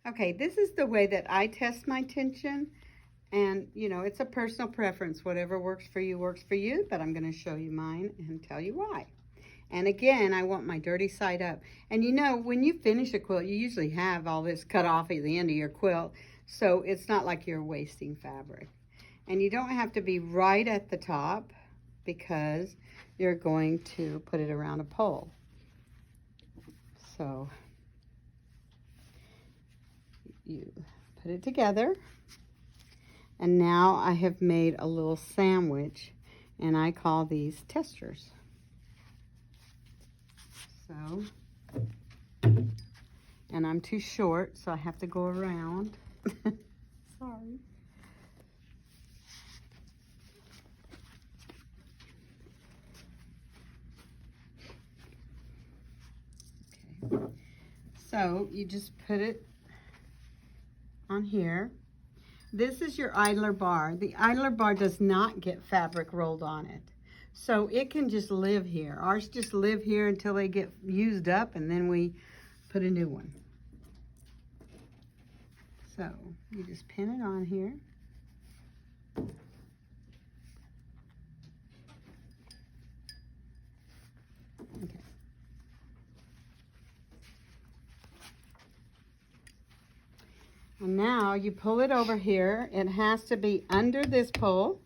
Okay, this is the way that I test my tension. And, you know, it's a personal preference. Whatever works for you, but I'm going to show you mine and tell you why. And again, I want my dirty side up. And you know, when you finish a quilt, you usually have all this cut off at the end of your quilt. So it's not like you're wasting fabric. And you don't have to be right at the top because you're going to put it around a pole. So you put it together. And now I have made a little sandwich, and I call these testers. So, and I'm too short, so I have to go around. Sorry. Okay. So you just put it on here. This is your idler bar. The idler bar does not get fabric rolled on it. So it can just live here. Ours just live here until they get used up, and then we put a new one. So you just pin it on here. Okay. And now you pull it over here. It has to be under this pole,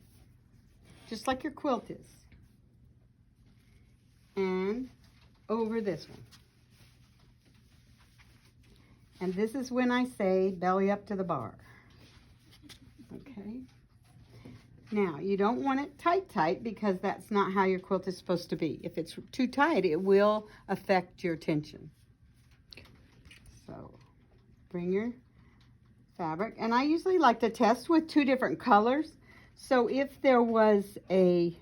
just like your quilt is. And over this one. And this is when I say belly up to the bar. Okay. Now, you don't want it tight because that's not how your quilt is supposed to be. If it's too tight, it will affect your tension. So, bring your fabric. And I usually like to test with 2 different colors. So if there was a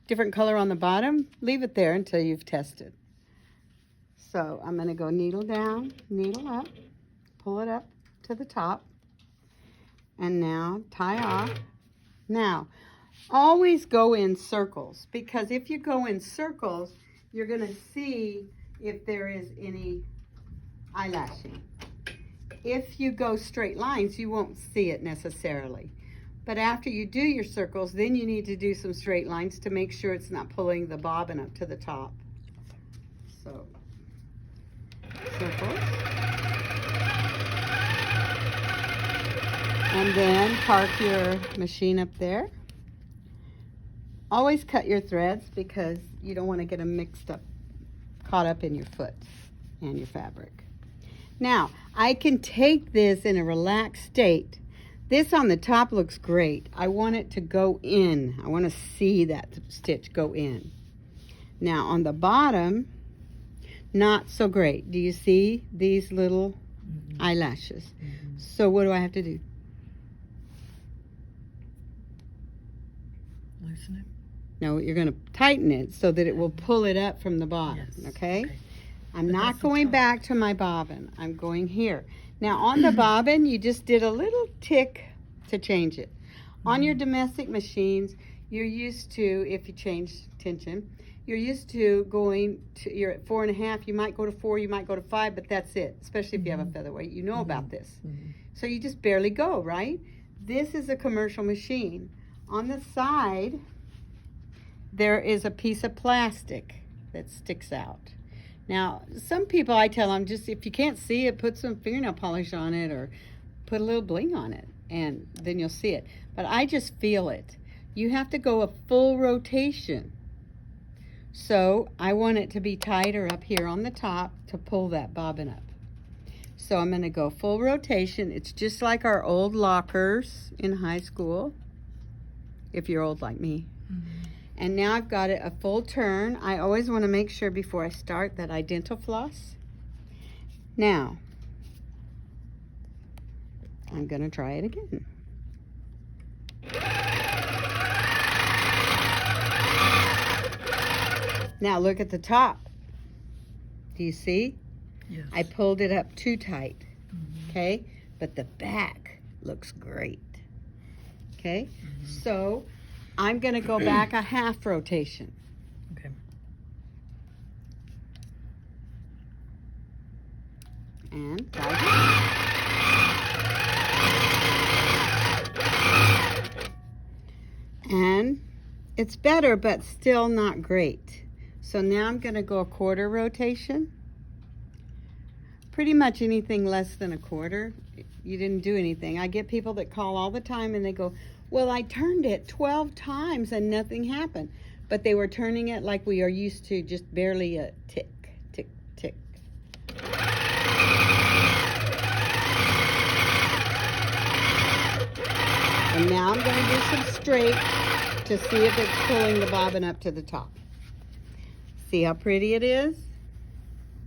different color on the bottom, leave it there until you've tested. So I'm going to go needle down, needle up, pull it up to the top, and now tie off. Now, always go in circles, because if you go in circles, you're going to see if there is any eyelashing. If you go straight lines, you won't see it necessarily. But after you do your circles, then you need to do some straight lines to make sure it's not pulling the bobbin up to the top. So, circles. And then park your machine up there. Always cut your threads because you don't want to get them mixed up, caught up in your foot and your fabric. Now, I can take this in a relaxed state. This on the top looks great. I want it to go in. I want to see that stitch go in. Now on the bottom, not so great. Do you see these little eyelashes? So what do I have to do? Loosen it? No, you're going to tighten it so that it will pull it up from the bottom, yes. Okay? I'm not going back to my bobbin. I'm going here. Now on the bobbin, you just did a little tick to change it. On your domestic machines, you're used to, if you change tension, you're used to going to, you're at 4.5, you might go to 4, you might go to 5, but that's it, especially if you have a featherweight. You know about this. So you just barely go, right? This is a commercial machine. On the side, there is a piece of plastic that sticks out. Now, some people, I tell them, just if you can't see it, put some fingernail polish on it or put a little bling on it, and then you'll see it. But I just feel it. You have to go a full rotation. So I want it to be tighter up here on the top to pull that bobbin up. So I'm going to go full rotation. It's just like our old lockers in high school, if you're old like me. And now I've got it a full turn. I always want to make sure before I start that I dental floss. Now, I'm going to try it again. Now look at the top. Do you see? Yes. I pulled it up too tight. Okay? But the back looks great. Okay? So I'm going to go back a half rotation. Okay. And tighten. It's better, but still not great. So now I'm going to go a quarter rotation. Pretty much anything less than a quarter, you didn't do anything. I get people that call all the time and they go, well, I turned it 12 times and nothing happened. But they were turning it like we are used to, just barely a tick, tick, tick. And now I'm going to do some straight to see if it's pulling the bobbin up to the top. See how pretty it is?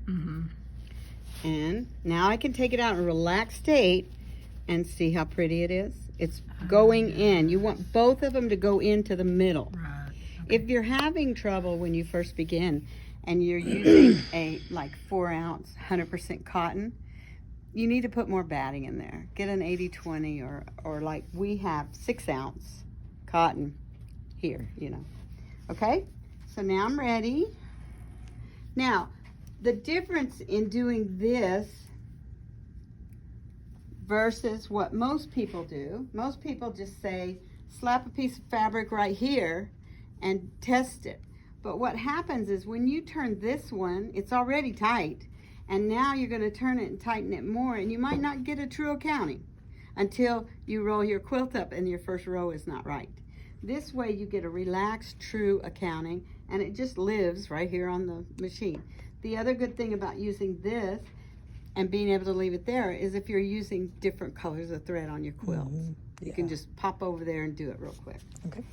Mm-hmm. And now I can take it out in a relaxed state and see how pretty it is. It's going in. You want both of them to go into the middle. Right. Okay. If you're having trouble when you first begin and you're using a like 4-ounce 100% cotton, you need to put more batting in there. Get an 80-20 or like we have 6-ounce cotton here, you know. Okay, so now I'm ready. Now, the difference in doing this versus what most people do, most people just say, slap a piece of fabric right here and test it. But what happens is when you turn this one, it's already tight, and now you're going to turn it and tighten it more, and you might not get a true accounting until you roll your quilt up and your first row is not right. This way you get a relaxed, true accounting, and it just lives right here on the machine. The other good thing about using this and being able to leave it there is if you're using different colors of thread on your quilts. You can just pop over there and do it real quick. Okay.